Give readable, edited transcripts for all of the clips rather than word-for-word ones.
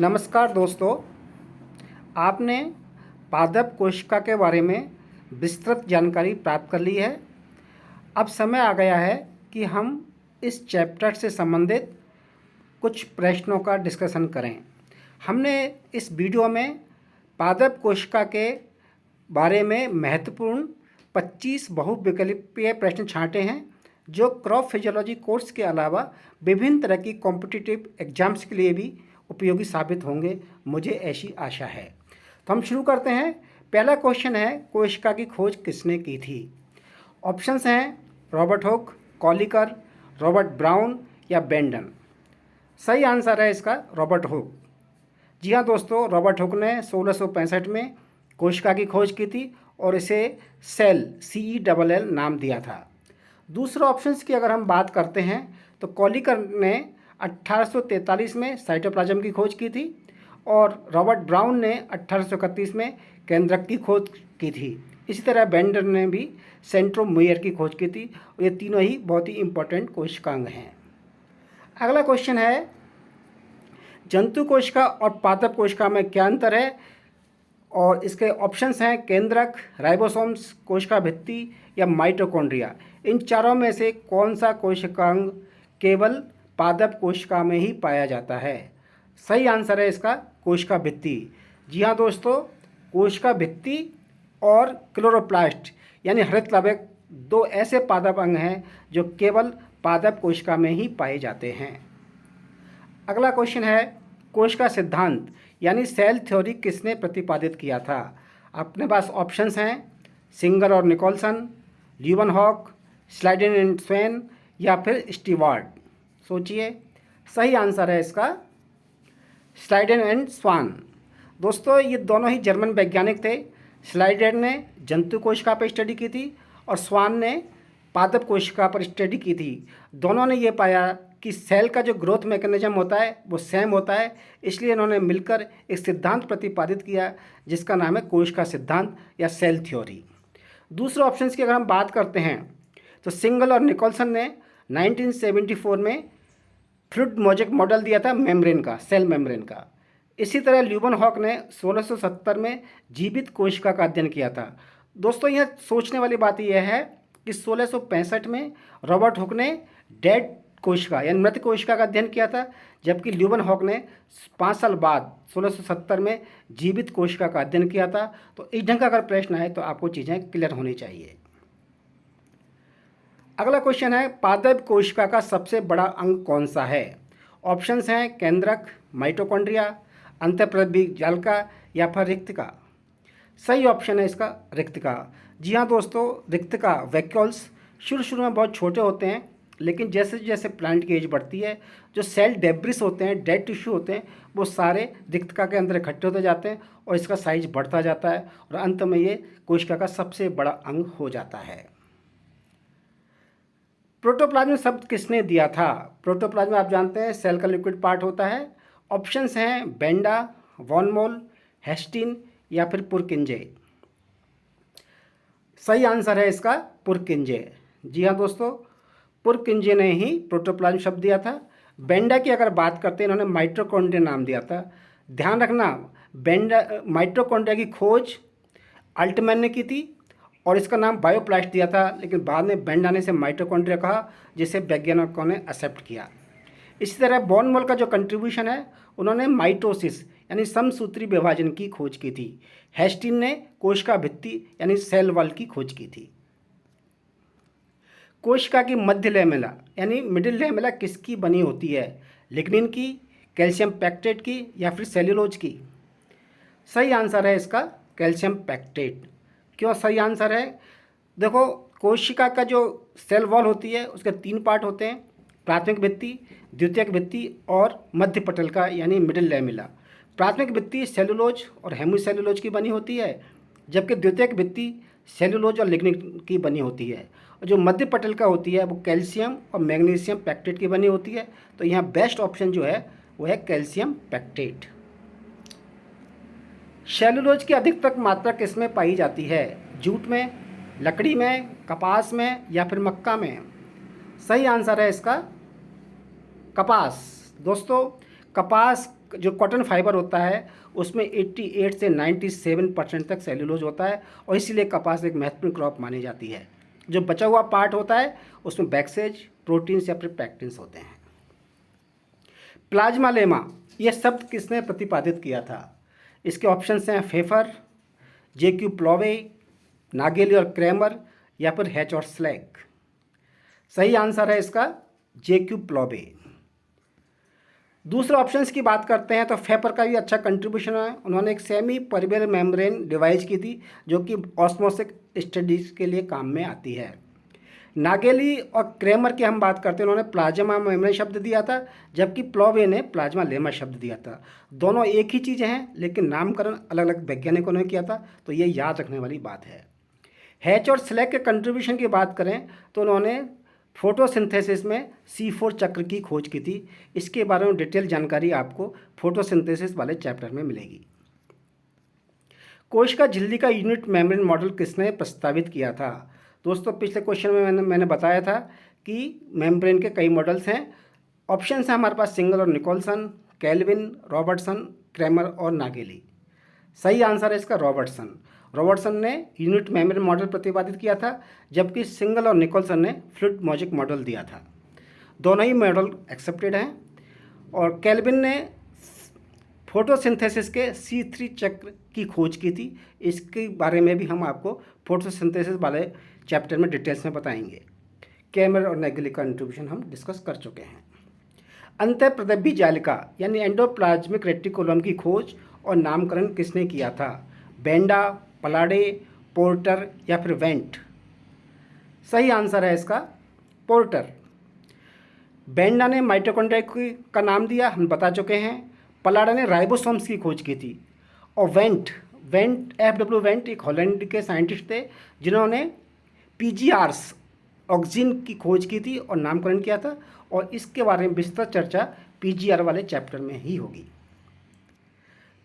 नमस्कार दोस्तों, आपने पादप कोशिका के बारे में विस्तृत जानकारी प्राप्त कर ली है। अब समय आ गया है कि हम इस चैप्टर से संबंधित कुछ प्रश्नों का डिस्कशन करें। हमने इस वीडियो में पादप कोशिका के बारे में महत्वपूर्ण 25 बहुविकल्पीय प्रश्न छांटे हैं जो क्रॉप फिजियोलॉजी कोर्स के अलावा विभिन्न तरह की कॉम्पिटिटिव एग्जाम्स के लिए भी उपयोगी साबित होंगे, मुझे ऐसी आशा है। तो हम शुरू करते हैं। पहला क्वेश्चन है, कोशिका की खोज किसने की थी? ऑप्शंस हैं रॉबर्ट हुक, कॉलिकर, रॉबर्ट ब्राउन या बेंडन। सही आंसर है इसका रॉबर्ट हुक। जी हाँ दोस्तों, रॉबर्ट हुक ने 1665 में कोशिका की खोज की थी और इसे सेल CELL नाम दिया था। दूसरे ऑप्शंस की अगर हम बात करते हैं तो कॉलिकर ने 1843 में साइटोप्लाज्म की खोज की थी और रॉबर्ट ब्राउन ने 1831 में केंद्रक की खोज की थी। इसी तरह बेंडर ने भी सेंट्रोमियर की खोज की थी। ये तीनों ही बहुत ही इंपॉर्टेंट कोशिकांग हैं। अगला क्वेश्चन है, जंतु कोशिका और पादप कोशिका में क्या अंतर है? और इसके ऑप्शंस हैं केंद्रक, राइबोसोम्स, कोशिका भित्ति या माइटोकॉन्ड्रिया। इन चारों में से कौन सा कोशिकांग केवल पादप कोशिका में ही पाया जाता है? सही आंसर है इसका कोशिका भित्ति। जी हाँ दोस्तों, कोशिका भित्ति और क्लोरोप्लास्ट यानी हरित लवक दो ऐसे पादप अंग हैं जो केवल पादप कोशिका में ही पाए जाते हैं। अगला क्वेश्चन है, कोशिका सिद्धांत यानी सेल थ्योरी किसने प्रतिपादित किया था? अपने पास ऑप्शंस हैं सिंगर और निकोलसन, ल्यूवेनहॉक, स्लाइडेन एंड स्वेन या फिर स्टीवार्ट। सोचिए, सही आंसर है इसका स्लाइडेन एंड स्वान। दोस्तों, ये दोनों ही जर्मन वैज्ञानिक थे। स्लाइडेन ने जंतु कोशिका पर स्टडी की थी और स्वान ने पादप कोशिका पर स्टडी की थी। दोनों ने ये पाया कि सेल का जो ग्रोथ मैकेनिज्म होता है वो सेम होता है, इसलिए इन्होंने मिलकर एक सिद्धांत प्रतिपादित किया जिसका नाम है कोशिका सिद्धांत या सेल थ्योरी। दूसरे ऑप्शंस की अगर हम बात करते हैं तो सिंगल और निकोलसन ने 1974 में फ्लूइड मोजेक मॉडल दिया था मेम्ब्रेन का, सेल मेम्ब्रेन का। इसी तरह ल्यूवेनहॉक ने 1670 में जीवित कोशिका का अध्ययन किया था। दोस्तों, यह सोचने वाली बात यह है कि 1665 में रॉबर्ट हुक ने डेड कोशिका यानी मृत कोशिका का अध्ययन किया था, जबकि ल्यूवेनहॉक ने 5 साल बाद 1670 में जीवित कोशिका का अध्ययन किया था। तो इस ढंग का अगर प्रश्न है तो आपको चीज़ें क्लियर होनी चाहिए। अगला क्वेश्चन है, पादप कोशिका का सबसे बड़ा अंग कौन सा है? ऑप्शंस हैं केंद्रक, माइटोकॉन्ड्रिया, अंतःपरवीय जालिका या फिर रिक्तिका। सही ऑप्शन है इसका रिक्तिका। जी हाँ दोस्तों, रिक्तिका वैक्यूल्स शुरू में बहुत छोटे होते हैं, लेकिन जैसे जैसे प्लांट की एज बढ़ती है जो सेल डेब्रिस होते हैं, डेड टिश्यू होते हैं, वो सारे रिक्तिका के अंदर इकट्ठे होते जाते हैं और इसका साइज बढ़ता जाता है और अंत में ये कोशिका का सबसे बड़ा अंग हो जाता है। प्रोटोप्लाज्म शब्द किसने दिया था? प्रोटोप्लाज्म आप जानते हैं सेल का लिक्विड पार्ट होता है। ऑप्शंस हैं बेंडा, वॉन मोल, हेस्टिन या फिर पुरकिंजे। सही आंसर है इसका पुरकिंजे। जी हाँ दोस्तों, पुरकिंजे ने ही प्रोटोप्लाज्म शब्द दिया था। बेंडा की अगर बात करते हैं, इन्होंने माइटोकॉन्ड्रिया नाम दिया था। ध्यान रखना, बेंडा माइटोकॉन्ड्रिया की खोज अल्टमैन ने की थी और इसका नाम बायोप्लास्ट दिया था, लेकिन बाद में बेंडा ने इसे माइटोकॉन्ड्रिया कहा, जिसे वैज्ञानिकों ने एक्सेप्ट किया। इसी तरह बॉन मोल का जो कंट्रीब्यूशन है, उन्होंने माइटोसिस यानी समसूत्री विभाजन की खोज की थी। हेस्टिन ने कोशिका भित्ति यानी सेल वॉल की खोज की थी। कोशिका की मध्य लेमेला यानी मिडिल लेमेला किसकी बनी होती है? लिग्निन की, कैल्शियम पैक्टेट की या फिर सेल्यूलोज की? सही आंसर है इसका कैल्शियम पैक्टेट। क्यों सही आंसर है? देखो, कोशिका का जो सेल वॉल होती है उसके 3 पार्ट होते हैं, प्राथमिक भित्ति, द्वितीयक भित्ति और मध्य पटल का यानी मिडिल लेमेला। प्राथमिक भित्ति सेल्यूलोज और हेमीसेल्यूलोज की बनी होती है, जबकि द्वितीयक भित्ति सेल्यूलोज और लिग्निन की बनी होती है। और जो मध्य पटल का होती है वो कैल्शियम और मैग्नीशियम पैक्टेट की बनी होती है। तो यहाँ बेस्ट ऑप्शन जो है वो है कैल्शियम पैक्टेट। सेल्यूलोज की अधिकतम मात्रा किसमें पाई जाती है? जूट में, लकड़ी में, कपास में या फिर मक्का में? सही आंसर है इसका कपास। दोस्तों, कपास जो कॉटन फाइबर होता है उसमें 88 से 97% तक सेल्यूलोज होता है और इसीलिए कपास एक महत्वपूर्ण क्रॉप मानी जाती है। जो बचा हुआ पार्ट होता है उसमें बैक्सेज, प्रोटीन्स या फिर पैक्टिन्स होते हैं। प्लाज्मा लेमा यह शब्द किसने प्रतिपादित किया था? इसके ऑप्शंस हैं फेफर, जेक्यू प्लोवे, नागेली और क्रेमर या फिर हैच और स्लैग। सही आंसर है इसका जेक्यू प्लोवे। दूसरे ऑप्शंस की बात करते हैं तो फेफर का भी अच्छा कंट्रीब्यूशन है। उन्होंने एक सेमी परमेबल मेम्ब्रेन डिवाइस की थी जो कि ऑस्मोसिस स्टडीज के लिए काम में आती है। नागेली और क्रेमर की हम बात करते हैं, उन्होंने प्लाज्मा मेम्ब्रेन शब्द दिया था, जबकि प्लोवे ने प्लाज्मा लेमा शब्द दिया था। दोनों एक ही चीज़ें हैं लेकिन नामकरण अलग अलग वैज्ञानिकों ने किया था, तो ये याद रखने वाली बात है। हैच और स्लैग के कंट्रीब्यूशन की बात करें तो उन्होंने फोटोसिंथेसिस में C4 चक्र की खोज की थी। इसके बारे में डिटेल जानकारी आपको फोटोसिंथेसिस वाले चैप्टर में मिलेगी। कोशिका झिल्ली का यूनिट मेम्ब्रेन मॉडल किसने प्रस्तावित किया था? दोस्तों पिछले क्वेश्चन में मैंने बताया था कि मेम्ब्रेन के कई मॉडल्स हैं। ऑप्शन है हमारे पास सिंगल और निकोलसन, केल्विन, रॉबर्टसन, क्रेमर और नागेली। सही आंसर है इसका रॉबर्टसन। रॉबर्टसन ने यूनिट मेम्ब्रेन मॉडल प्रतिपादित किया था, जबकि सिंगल और निकोलसन ने फ्लूइड मॉजिक मॉडल दिया था। दोनों ही मॉडल एक्सेप्टेड हैं। और केल्विन ने फोटोसिंथेसिस के C3 चक्र की खोज की थी। इसके बारे में भी हम आपको फोटोसिंथेसिस वाले चैप्टर में डिटेल्स में बताएंगे। क्रेमर और नागेली का कंट्रीब्यूशन हम डिस्कस कर चुके हैं। अंतःप्रदब्बी जालिका यानी एंडोप्लाज्मिक रेटिकुलम की खोज और नामकरण किसने किया था? बेंडा, पलाडे, पोर्टर या फिर वेंट? सही आंसर है इसका पोर्टर। बेंडा ने माइटोकॉन्ड्रिया का नाम दिया, हम बता चुके हैं। पलाडा ने राइबोसोम्स की खोज की थी। और वेंट F.W. वेंट एक हॉलैंड के साइंटिस्ट थे जिन्होंने PGRs ऑक्सीजन की खोज की थी और नामकरण किया था। और इसके बारे में विस्तृत चर्चा PGR वाले चैप्टर में ही होगी।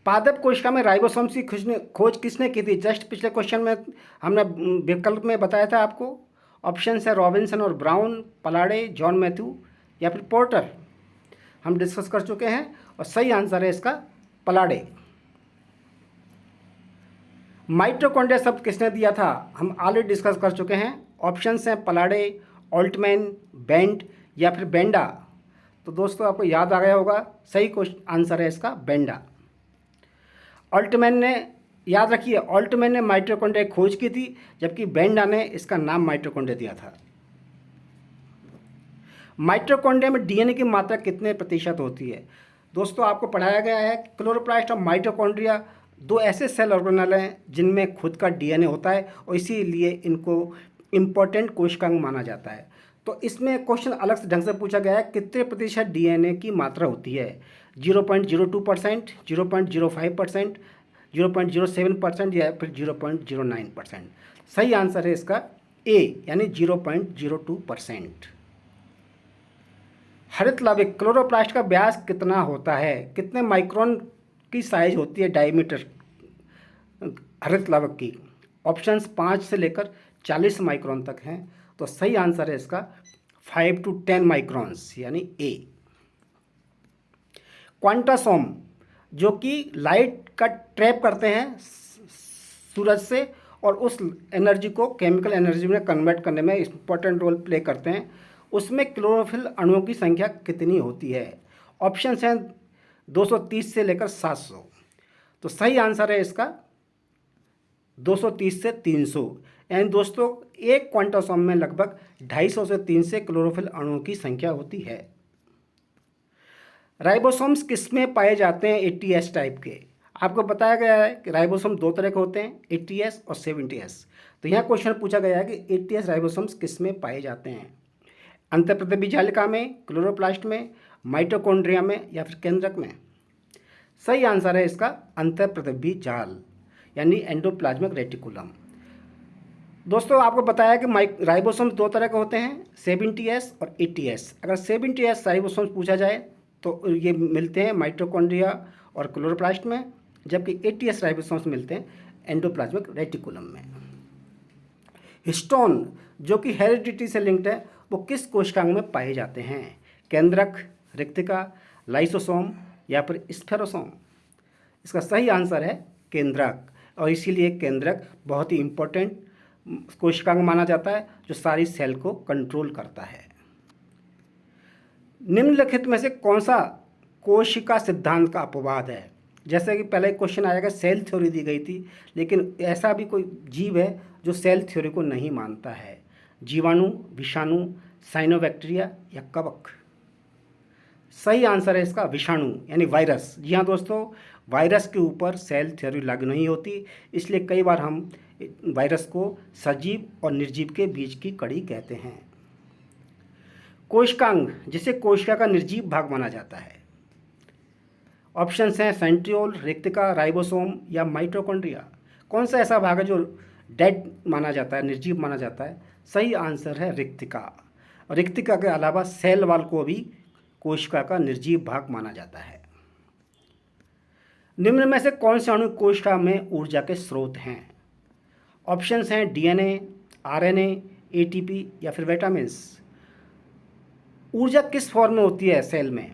पादप कोशिका में राइबोसोम्स की खोज किसने की थी? जस्ट पिछले क्वेश्चन में हमने विकल्प में बताया था आपको। ऑप्शन है रॉबिन्सन और ब्राउन, पलाडे, जॉन मैथ्यू या फिर पोर्टर। हम डिस्कस कर चुके हैं और सही आंसर है इसका पलाडे। माइटोकॉन्ड्रिया शब्द किसने दिया था? हम ऑलरेडी डिस्कस कर चुके हैं। ऑप्शंस हैं पलाडे, ऑल्टमैन, बेंट या फिर बेंडा। तो दोस्तों आपको याद आ गया होगा, सही आंसर है इसका बेंडा। ऑल्टमैन ने, याद रखिए, ऑल्टमैन ने माइटोकॉन्ड्रिया की खोज की थी, जबकि बेंडा ने इसका नाम माइटोकॉन्ड्रिया दिया था। माइटोकॉन्ड्रिया में DNA की मात्रा कितने प्रतिशत होती है? दोस्तों आपको पढ़ाया गया है कि क्लोरोप्लास्ट और माइटोकॉन्ड्रिया दो ऐसे सेल ऑर्गेनेल हैं जिनमें खुद का DNA होता है और इसीलिए इनको इम्पोर्टेंट कोशिकांग माना जाता है। तो इसमें क्वेश्चन अलग से ढंग से पूछा गया है, कितने प्रतिशत DNA की मात्रा होती है? 0.02%, 0.05%, 0.07% या फिर 0.09%? सही आंसर है इसका A यानी 0.02%। हरित लाविक क्लोरोप्लास्ट का व्यास कितना होता है? कितने माइक्रोन की साइज होती है डायमीटर हरित लावक की? ऑप्शंस 5 से लेकर 40 माइक्रोन तक हैं। तो सही आंसर है इसका 5 to 10 माइक्रोन्स यानी A। क्वांटासोम जो कि लाइट का ट्रैप करते हैं सूरज से और उस एनर्जी को केमिकल एनर्जी में कन्वर्ट करने में इंपॉर्टेंट रोल प्ले करते हैं, उसमें क्लोरोफिल अणुओं की संख्या कितनी होती है? ऑप्शंस हैं 230 से लेकर 700। तो सही आंसर है इसका 230 से 300। यानी दोस्तों एक क्वांटासोम में लगभग 250 से 300 क्लोरोफिल अणुओं की संख्या होती है। राइबोसोम्स किसमें पाए जाते हैं? 80S टाइप के। आपको बताया गया है कि राइबोसोम दो तरह के होते हैं, 80S और 70S। तो यहाँ क्वेश्चन पूछा गया है कि 80S राइबोसोम्स किसमें पाए जाते हैं? अंतःप्रदब्बी जालिका में, क्लोरोप्लास्ट में, माइटोकॉन्ड्रिया में या फिर केंद्रक में? सही आंसर है इसका अंतःप्रदब्बी जाल यानी एंडोप्लाज्मिक रेटिकुलम। दोस्तों आपको बताया कि राइबोसोम्स दो तरह के होते हैं, 70S और 80S। अगर 70S राइबोसोम्स पूछा जाए तो ये मिलते हैं माइटोकॉन्ड्रिया और क्लोरोप्लास्ट में, जबकि 80S राइबोसोम्स मिलते हैं एंडोप्लाज्मिक रेटिकुलम में। हिस्टोन जो कि हेरिडिटी से लिंक्ड है वो किस कोशिकांग में पाए जाते हैं? केंद्रक, रिक्तिका, लाइसोसोम, या फिर स्फेरोसोम? इसका सही आंसर है केंद्रक, और इसीलिए केंद्रक बहुत ही इम्पोर्टेंट कोशिकांग माना जाता है जो सारी सेल को कंट्रोल करता है। निम्नलिखित में से कौन सा कोशिका सिद्धांत का अपवाद है? जैसे कि पहले क्वेश्चन आएगा, सेल थ्योरी दी गई थी, लेकिन ऐसा भी कोई जीव है जो सेल थ्योरी को नहीं मानता है? जीवाणु, विषाणु, साइनोबैक्टीरिया या कवक? सही आंसर है इसका विषाणु यानी वायरस। जी हाँ दोस्तों, वायरस के ऊपर सेल थ्योरी लागू नहीं होती, इसलिए कई बार हम वायरस को सजीव और निर्जीव के बीच की कड़ी कहते हैं। कोशिकांग जिसे कोशिका का निर्जीव भाग माना जाता है? ऑप्शंस हैं सेंट्रियोल, रिक्तिका, राइबोसोम या माइटोकॉन्ड्रिया। कौन सा ऐसा भाग है जो डेड माना जाता है, निर्जीव माना जाता है? सही आंसर है रिक्तिका। और रिक्तिका के अलावा सेल वॉल को भी कोशिका का निर्जीव भाग माना जाता है। निम्न में से कौन से अणु कोशिका में ऊर्जा के स्रोत हैं? ऑप्शंस हैं डीएनए, आरएनए, एटीपी या फिर विटामिन्स। ऊर्जा किस फॉर्म में होती है सेल में?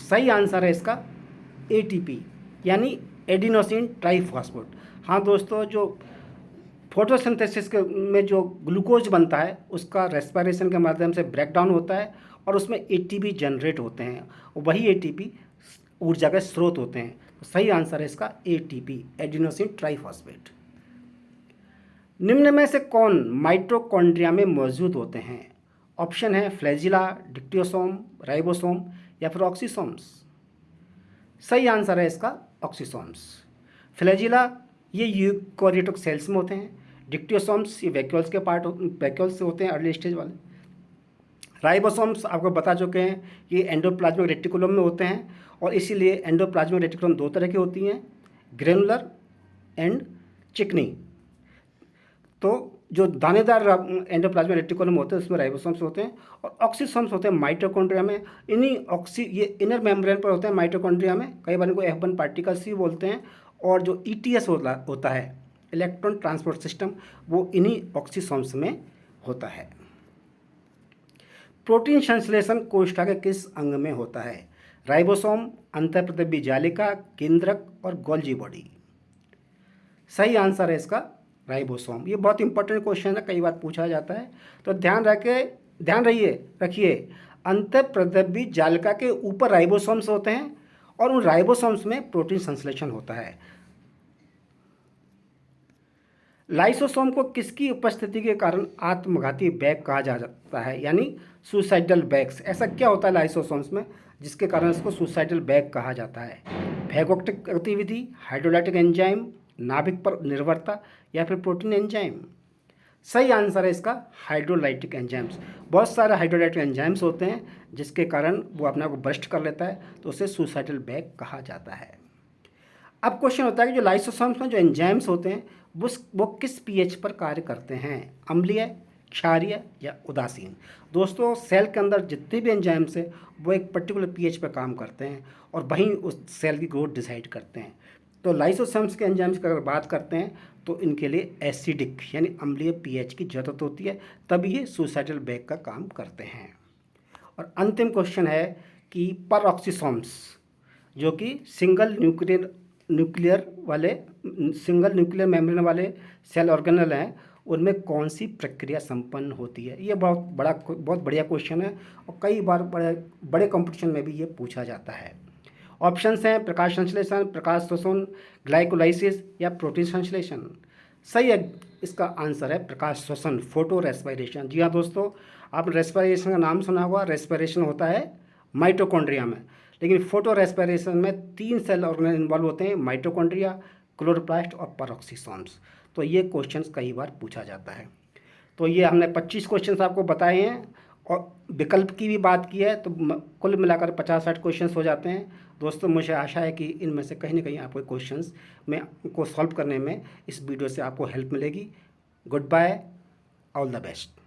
सही आंसर है इसका एटीपी यानी एडिनोसिन ट्राइफॉस्फेट। हाँ दोस्तों, जो फोटोसिंथेसिस में जो ग्लूकोज बनता है उसका रेस्पिरेशन के माध्यम से ब्रेकडाउन होता है और उसमें एटीपी जनरेट होते हैं, और वही एटीपी ऊर्जा के स्रोत होते हैं। तो सही आंसर है इसका एटीपी एडिनोसिन ट्राइफॉस्फेट। निम्न में से कौन माइटोकॉन्ड्रिया में मौजूद होते हैं? ऑप्शन है फ्लैजिला, डिक्टियोसोम, राइबोसोम या फिर ऑक्सीसोम्स। सही आंसर है इसका ऑक्सीसोम्स। फ्लैजिला ये यूकैरियोटिक सेल्स में होते हैं। डिक्टियोसोम्स ये वैक्यूल्स से होते हैं, अर्ली स्टेज वाले। राइबोसोम्स आपको बता चुके हैं, ये एंडोप्लाज्मिक रेटिकुलम में होते हैं, और इसीलिए एंडोप्लाज्मिक रेटिकुलम दो तरह की होती हैं, ग्रेनुलर एंड चिकनी। तो जो दानेदार एंडोप्लाज्मिक रेटिकुलम होते हैं उसमें राइबोसोम्स होते हैं, और ऑक्सीसोम्स होते हैं माइटोकॉन्ड्रिया में। ये इनर मेम्ब्रेन पर होते हैं माइटोकॉन्ड्रिया में। कई बार इनको F1 पार्टिकल्स भी बोलते हैं, और जो ETS होता है इलेक्ट्रॉन ट्रांसपोर्ट सिस्टम, वो इन्हीं ऑक्सीसोम्स में होता है। प्रोटीन संश्लेषण कोशिका के किस अंग में होता है? राइबोसोम, अंतःप्रद्रव्य जालिका, केंद्रक और गोल्जी बॉडी। सही आंसर है इसका राइबोसोम। ये बहुत इंपॉर्टेंट क्वेश्चन है, कई बार पूछा जाता है, तो ध्यान रखिए अंतःप्रद्रव्य जालिका के ऊपर राइबोसोम्स होते हैं, और उन राइबोसोम्स में प्रोटीन संश्लेषण होता है। लाइसोसोम को किसकी उपस्थिति के कारण आत्मघाती बैग कहा जाता है, यानी सुसाइडल बैग्स? ऐसा क्या होता है लाइसोसोम्स में जिसके कारण इसको सुसाइडल बैग कहा जाता है? फैगोक्टिक गतिविधि, हाइड्रोलाइटिक एंजाइम, नाभिक पर निर्भरता या फिर प्रोटीन एंजाइम? सही आंसर है इसका हाइड्रोलाइटिक एंजाइम्स। बहुत सारे हाइड्रोलाइटिक एंजाइम्स होते हैं जिसके कारण वो अपने आप को बर्स्ट कर लेता है, तो उसे सुसाइडल बैग कहा जाता है। अब क्वेश्चन होता है कि जो लाइसोसोम्स में जो एंजाइम्स होते हैं वो किस पीएच पर कार्य करते हैं? अम्लीय, क्षारीय या उदासीन? दोस्तों, सेल के अंदर जितने भी एंजाइम्स हैं वो एक पर्टिकुलर पीएच पर काम करते हैं, और वहीं उस सेल की ग्रोथ डिसाइड करते हैं। तो लाइसोसोम्स के एंजाइम्स की अगर बात करते हैं तो इनके लिए एसिडिक यानी अम्लीय पीएच की ज़रूरत होती है, तभी ये सुसाइडल बैग का काम करते हैं। और अंतिम क्वेश्चन है कि परऑक्सीसोम्स जो कि सिंगल न्यूक्लियर मेम्ब्रेन वाले सेल ऑर्गेनल हैं, उनमें कौन सी प्रक्रिया संपन्न होती है? ये बहुत बढ़िया क्वेश्चन है, और कई बार बड़े कंपटीशन में भी ये पूछा जाता है। ऑप्शंस हैं प्रकाश संश्लेषण, प्रकाश श्वसन, ग्लाइकोलाइसिस या प्रोटीन संश्लेषण। सही है इसका आंसर है प्रकाश श्वसन, फोटो रेस्पिरेशन। जी हाँ दोस्तों, आपने रेस्पिरेशन का नाम सुना होगा। रेस्पिरेशन होता है माइटोकॉन्ड्रिया में, लेकिन फोटो रेस्पिरेशन में 3 सेल ऑर्गेनल इन्वॉल्व होते हैं, माइटोकॉन्ड्रिया, क्लोरोप्लास्ट और परऑक्सीसोम्स। तो ये क्वेश्चंस कई बार पूछा जाता है। तो ये हमने 25 क्वेश्चंस आपको बताए हैं, और विकल्प की भी बात की है, तो कुल मिलाकर 50-60 क्वेश्चंस हो जाते हैं। दोस्तों, मुझे आशा है कि इनमें से कहीं ना कहीं आपको क्वेश्चंस में को सॉल्व करने में इस वीडियो से आपको हेल्प मिलेगी। Goodbye, all the best.